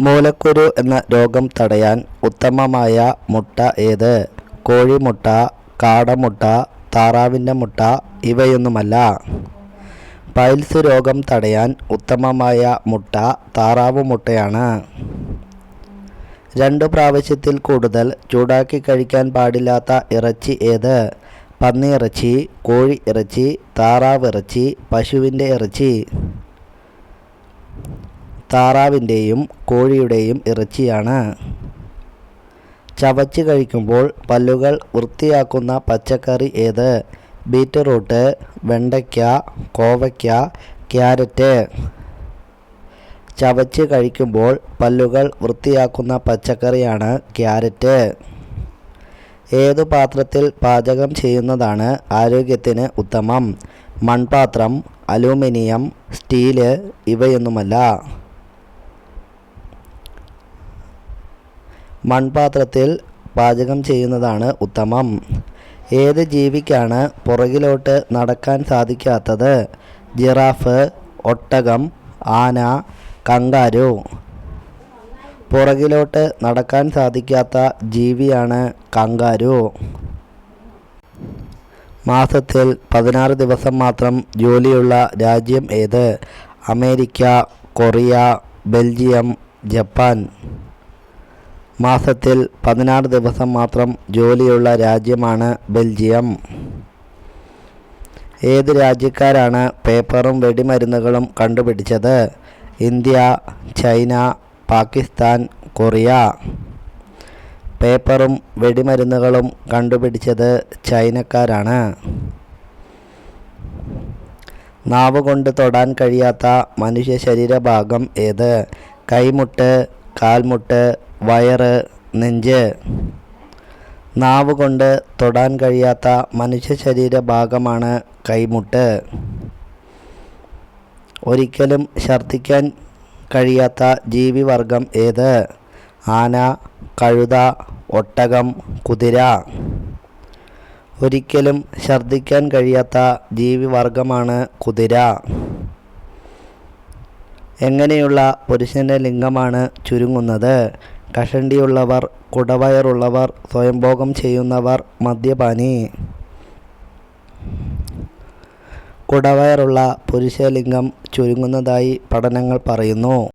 മൂലക്കുരു എന്ന രോഗം തടയാൻ ഉത്തമമായ മുട്ട ഏത്? കോഴിമുട്ട, കാടമുട്ട, താറാവിൻ്റെ മുട്ട ഇവയൊന്നുമല്ല. പൈൽസ് രോഗം തടയാൻ ഉത്തമമായ മുട്ട താറാവ് മുട്ടയാണ്. 2 പ്രാവശ്യത്തിൽ കൂടുതൽ ചൂടാക്കി കഴിക്കാൻ പാടില്ലാത്ത ഇറച്ചി ഏത്? പന്നിയിറച്ചി, കോഴി ഇറച്ചി, താറാവ് ഇറച്ചി, പശുവിൻ്റെ ഇറച്ചി. താറാവിൻ്റെയും കോഴിയുടെയും ഇറച്ചിയാണ്. ചവച്ച് കഴിക്കുമ്പോൾ പല്ലുകൾ വൃത്തിയാക്കുന്ന പച്ചക്കറി ഏത്? ബീറ്റ്റൂട്ട്, വെണ്ടയ്ക്ക, കോവയ്ക്ക, ക്യാരറ്റ്. ചവച്ച് കഴിക്കുമ്പോൾ പല്ലുകൾ വൃത്തിയാക്കുന്ന പച്ചക്കറിയാണ് ക്യാരറ്റ്. ഏതു പാത്രത്തിൽ പാചകം ചെയ്യുന്നതാണ് ആരോഗ്യത്തിന് ഉത്തമം? മൺപാത്രം, അലൂമിനിയം, സ്റ്റീല് ഇവയൊന്നുമല്ല. മൺപാത്രത്തിൽ പാചകം ചെയ്യുന്നതാണ് ഉത്തമം. ഏത് ജീവിക്കാണ് പുറകിലോട്ട് നടക്കാൻ സാധിക്കാത്തത്? ജിറാഫ്, ഒട്ടകം, ആന, കങ്കാരു. പുറകിലോട്ട് നടക്കാൻ സാധിക്കാത്ത ജീവിയാണ് കങ്കാരു. മാസത്തിൽ 16 ദിവസം മാത്രം ജോലിയുള്ള രാജ്യം ഏത്? America, Korea, Belgium, Japan. മാസത്തിൽ 16 ദിവസം മാത്രം ജോലിയുള്ള രാജ്യമാണ് ബെൽജിയം. ഏത് രാജ്യക്കാരാണ് പേപ്പറും വെടിമരുന്നുകളും കണ്ടുപിടിച്ചത്? India, China, Pakistan, Korea. പേപ്പറും വെടിമരുന്നുകളും കണ്ടുപിടിച്ചത് ചൈനക്കാരാണ്. നാവ് കൊണ്ട് തൊടാൻ കഴിയാത്ത മനുഷ്യ ശരീരഭാഗം ഏത്? കൈമുട്ട്, കാൽമുട്ട്, വയറ്, നെഞ്ച്. നാവ് കൊണ്ട് തൊടാൻ കഴിയാത്ത മനുഷ്യ ശരീരഭാഗമാണ് കൈമുട്ട്. ഒരിക്കലും ഛർദ്ദിക്കാൻ കഴിയാത്ത ജീവിവർഗം ഏത്? ആന, കഴുത, ഒട്ടകം, കുതിര. ഒരിക്കലും ഛർദ്ദിക്കാൻ കഴിയാത്ത ജീവിവർഗമാണ് കുതിര. എങ്ങനെയുള്ള പുരുഷൻ്റെ ലിംഗമാണ് ചുരുങ്ങുന്നത്? കഷണ്ടിയുള്ളവർ, കുടവയറുള്ളവർ, സ്വയംഭോഗം ചെയ്യുന്നവർ, മദ്യപാനി. കുടവയറുള്ള പുരുഷലിംഗം ചുരുങ്ങുന്നതായി പഠനങ്ങൾ പറയുന്നു.